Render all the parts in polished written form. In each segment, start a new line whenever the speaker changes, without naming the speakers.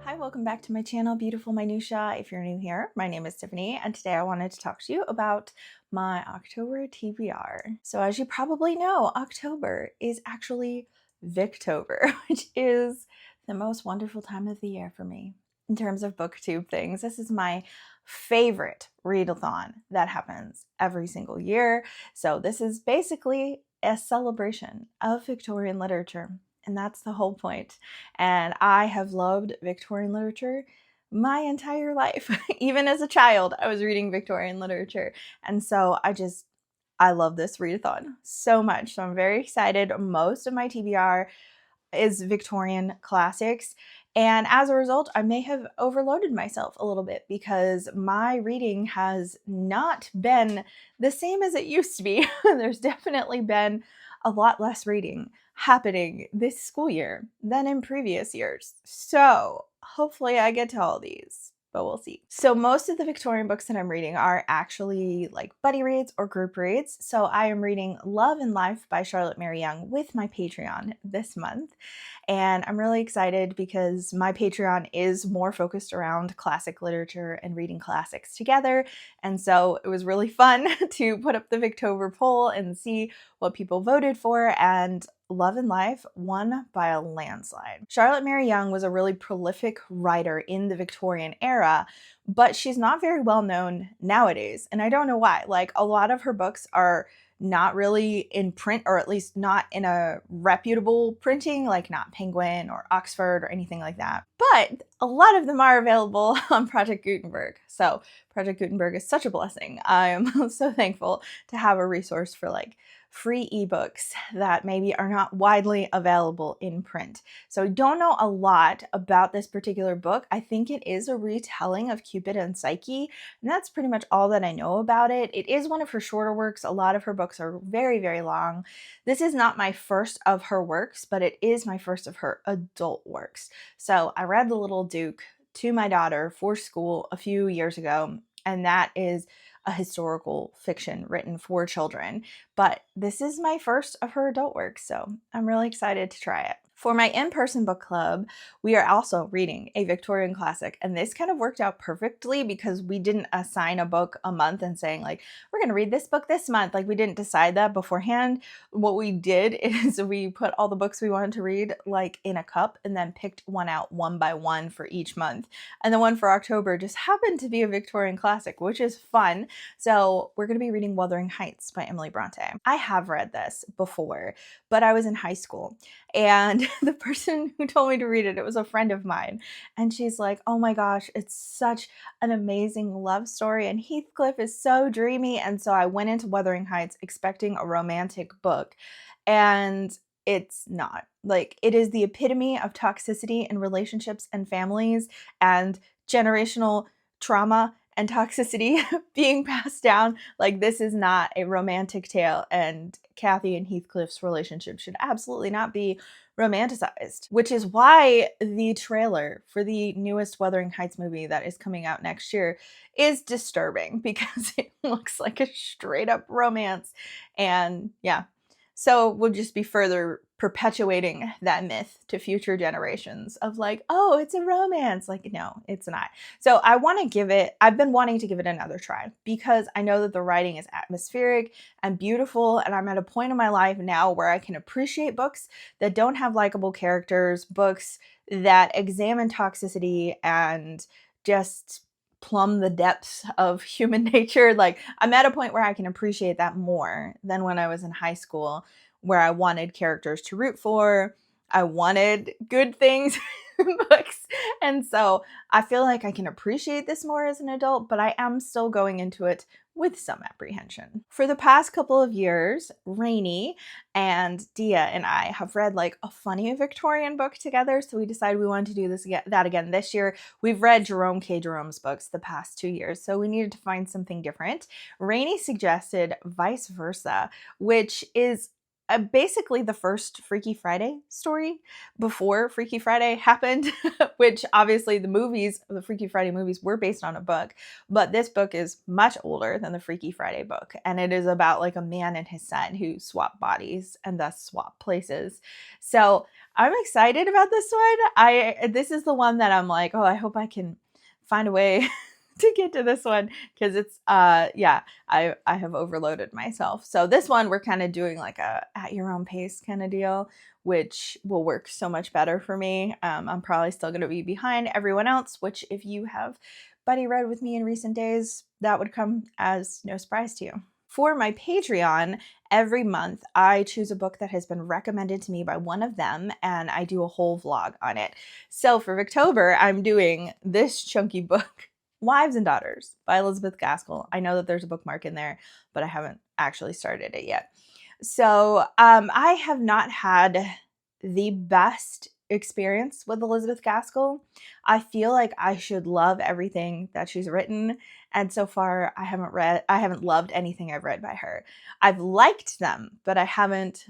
Hi, welcome back to my channel, Beautiful Minutia. If you're new here, my name is Tiffany, and today I wanted to talk to you about my October TBR. So as you probably know, October is actually Victober, which is the most wonderful time of the year for me in terms of booktube things. This is my favorite readathon that happens every single year. So this is basically a celebration of Victorian literature. And that's the whole point. And I have loved Victorian literature my entire life. Even as a child, I was reading Victorian literature. And so I love this readathon so much. So I'm very excited. Most of my TBR is Victorian classics. And as a result, I may have overloaded myself a little bit because my reading has not been the same as it used to be. There's definitely been a lot less reading happening this school year than in previous years. So hopefully I get to all these, but we'll see. So most of the Victorian books that I'm reading are actually like buddy reads or group reads. So I am reading Love and Life by Charlotte Mary Young with my Patreon this month. And I'm really excited because my Patreon is more focused around classic literature and reading classics together. And so it was really fun to put up the Victober poll and see what people voted for. And Love and Life won by a landslide. Charlotte Mary Young was a really prolific writer in the Victorian era, but she's not very well known nowadays. And I don't know why. Like, a lot of her books are not really in print, or at least not in a reputable printing, like not Penguin or Oxford or anything like that. But a lot of them are available on Project Gutenberg. So Project Gutenberg is such a blessing. I am so thankful to have a resource for like free ebooks that maybe are not widely available in print. So I don't know a lot about this particular book. I think it is a retelling of Cupid and Psyche, and that's pretty much all that I know about it. It is one of her shorter works. A lot of her books are very, very long. This is not my first of her works, but it is my first of her adult works. So I read The Little Duke to my daughter for school a few years ago, and that is a historical fiction written for children. But this is my first of her adult works, so I'm really excited to try it. For my in-person book club, we are also reading a Victorian classic, and this kind of worked out perfectly because we didn't assign a book a month and saying like, we're going to read this book this month. Like, we didn't decide that beforehand. What we did is we put all the books we wanted to read like in a cup and then picked one out one by one for each month. And the one for October just happened to be a Victorian classic, which is fun. So we're going to be reading Wuthering Heights by Emily Bronte. I have read this before, but I was in high school, and the person who told me to read it, it was a friend of mine, and she's like, oh my gosh, it's such an amazing love story, and Heathcliff is so dreamy. And so I went into Wuthering Heights expecting a romantic book, and it's not. Like, it is the epitome of toxicity in relationships and families and generational trauma and toxicity being passed down. Like, this is not a romantic tale, and Kathy and Heathcliff's relationship should absolutely not be romanticized, which is why the trailer for the newest Wuthering Heights movie that is coming out next year is disturbing because it looks like a straight up romance. And yeah, so we'll just be further perpetuating that myth to future generations of like, oh, it's a romance. Like, no, it's not. So I've been wanting to give it another try because I know that the writing is atmospheric and beautiful. And I'm at a point in my life now where I can appreciate books that don't have likable characters, books that examine toxicity and just plumb the depths of human nature. Like, I'm at a point where I can appreciate that more than when I was in high school, where I wanted characters to root for. I wanted good things in books. And so I feel like I can appreciate this more as an adult, but I am still going into it with some apprehension. For the past couple of years, Rainey and Dia and I have read like a funny Victorian book together, so we decided we wanted to do that again this year. We've read Jerome K. Jerome's books the past 2 years, so we needed to find something different. Rainey suggested Vice Versa, which is basically the first Freaky Friday story before Freaky Friday happened, which obviously the Freaky Friday movies were based on a book, but this book is much older than the Freaky Friday book, and it is about like a man and his son who swap bodies and thus swap places. So I'm excited about this one. This is the one that I'm like, oh, I hope I can find a way to get to this one, because it's yeah, I have overloaded myself. So this one we're kind of doing like a at your own pace kind of deal, which will work so much better for me. I'm probably still going to be behind everyone else, which if you have buddy read with me in recent days, that would come as no surprise to you. For my Patreon, every month I choose a book that has been recommended to me by one of them, and I do a whole vlog on it. So for Victober, I'm doing this chunky book, Wives and Daughters by Elizabeth Gaskell. I know that there's a bookmark in there, but I haven't actually started it yet. So I have not had the best experience with Elizabeth Gaskell. I feel like I should love everything that she's written, and so far I haven't loved anything I've read by her. I've liked them, but I haven't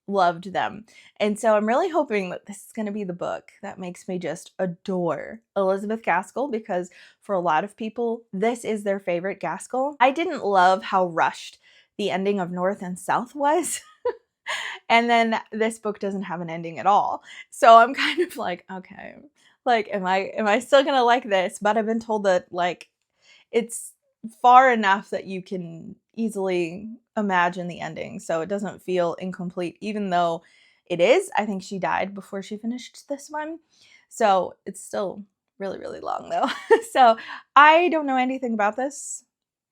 loved them. And so I'm really hoping that this is going to be the book that makes me just adore Elizabeth Gaskell, because for a lot of people, this is their favorite Gaskell. I didn't love how rushed the ending of North and South was. And then this book doesn't have an ending at all. So I'm kind of like, okay, like, am I still gonna like this? But I've been told that like it's far enough that you can easily imagine the ending, so it doesn't feel incomplete, even though it is. I think she died before she finished this one. So it's still really, really long though. So I don't know anything about this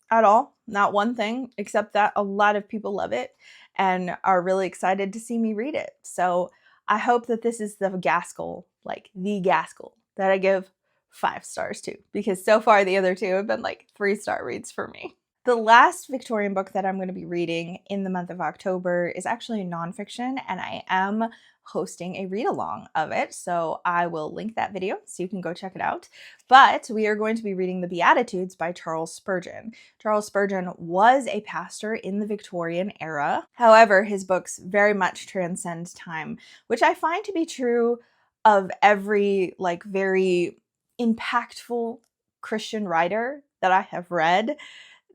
at all, not one thing, except that a lot of people love it and are really excited to see me read it. So I hope that this is the Gaskell, like the Gaskell, that I give 5 stars to, because so far the other two have been like 3-star reads for me. The last Victorian book that I'm going to be reading in the month of October is actually nonfiction, and I am hosting a read-along of it, so I will link that video so you can go check it out. But we are going to be reading The Beatitudes by Charles Spurgeon. Charles Spurgeon was a pastor in the Victorian era. However, his books very much transcend time, which I find to be true of every like very impactful Christian writer that I have read.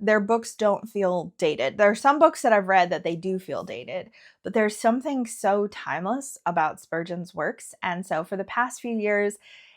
Their books don't feel dated. There are some books that I've read that they do feel dated, but there's something so timeless about Spurgeon's works. And so for the past few years,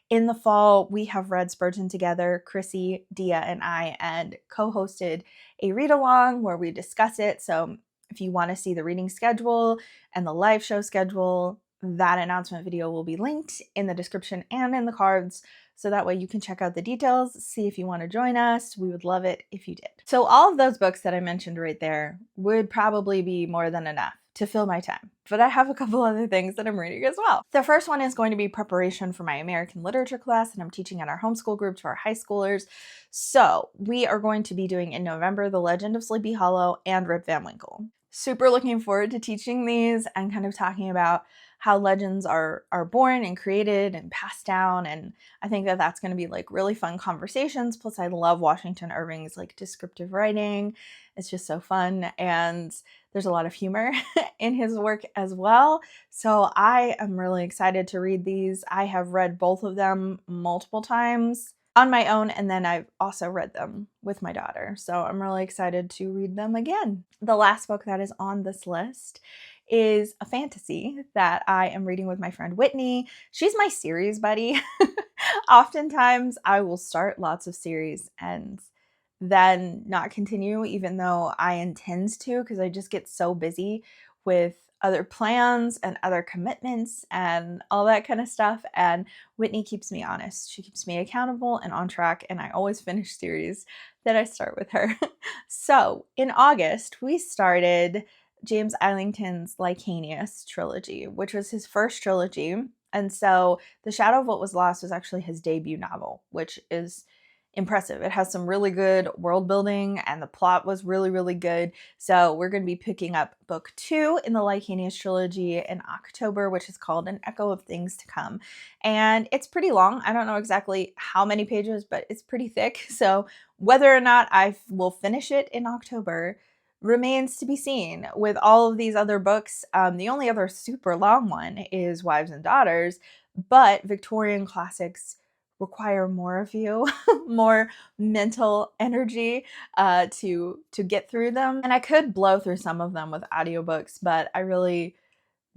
in the fall, we have read Spurgeon together, Chrissy, Dia, and I, and co-hosted a read-along where we discuss it. So if you want to see the reading schedule and the live show schedule, that announcement video will be linked in the description and in the cards. So that way you can check out the details, see if you want to join us. We would love it if you did. So all of those books that I mentioned right there would probably be more than enough to fill my time. But I have a couple other things that I'm reading as well. The first one is going to be preparation for my American literature class that I'm teaching at our homeschool group to our high schoolers. So we are going to be doing in November The Legend of Sleepy Hollow and Rip Van Winkle. Super looking forward to teaching these and kind of talking about how legends are born and created and passed down, and I think that that's going to be like really fun conversations. Plus I love Washington Irving's like descriptive writing. It's just so fun, and there's a lot of humor in his work as well. So I am really excited to read these. I have read both of them multiple times on my own, and then I've also read them with my daughter. So I'm really excited to read them again. The last book that is on this list is a fantasy that I am reading with my friend Whitney. She's my series buddy. Oftentimes I will start lots of series and then not continue, even though I intend to, because I just get so busy with other plans and other commitments and all that kind of stuff. And Whitney keeps me honest. She keeps me accountable and on track, and I always finish series that I start with her. So in August, we started James Islington's Licanius trilogy, which was his first trilogy. And so The Shadow of What Was Lost was actually his debut novel, which is impressive. It has some really good world building, and the plot was really, really good. So we're going to be picking up book 2 in the Licanius trilogy in October, which is called An Echo of Things to Come. And it's pretty long. I don't know exactly how many pages, but it's pretty thick. So whether or not I will finish it in October remains to be seen. With all of these other books, the only other super long one is Wives and Daughters, but Victorian classics require more of you, more mental energy to get through them. And I could blow through some of them with audiobooks, but I really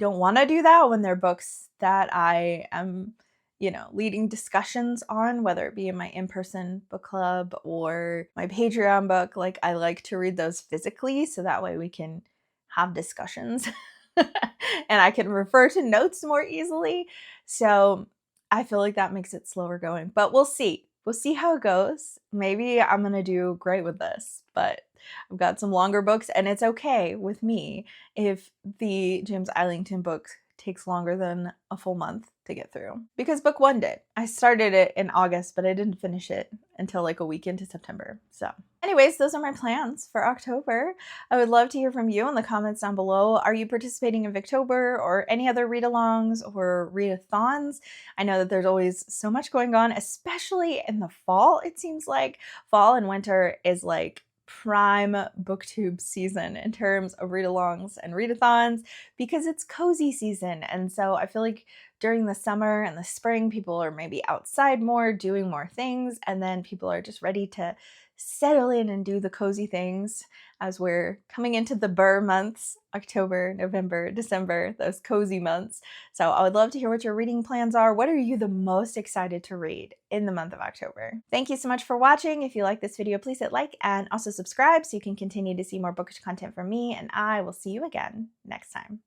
don't want to do that when they're books that I am, you know, leading discussions on, whether it be in my in-person book club or my Patreon book. Like, I like to read those physically so that way we can have discussions and I can refer to notes more easily. So I feel like that makes it slower going, but we'll see. We'll see how it goes. Maybe I'm gonna do great with this, but I've got some longer books, and it's okay with me if the James Islington book takes longer than a full month to get through. Because book one did. I started it in August, but I didn't finish it until like a week into September. So anyways, those are my plans for October. I would love to hear from you in the comments down below. Are you participating in Victober or any other read-alongs or readathons? I know that there's always so much going on, especially in the fall. It seems like fall and winter is like prime booktube season in terms of read-alongs and readathons because it's cozy season. And so I feel like during the summer and the spring, people are maybe outside more, doing more things, and then people are just ready to settle in and do the cozy things as we're coming into the Burr months, October, November, December, those cozy months. So I would love to hear what your reading plans are. What are you the most excited to read in the month of October? Thank you so much for watching. If you like this video, please hit like and also subscribe so you can continue to see more bookish content from me, and I will see you again next time.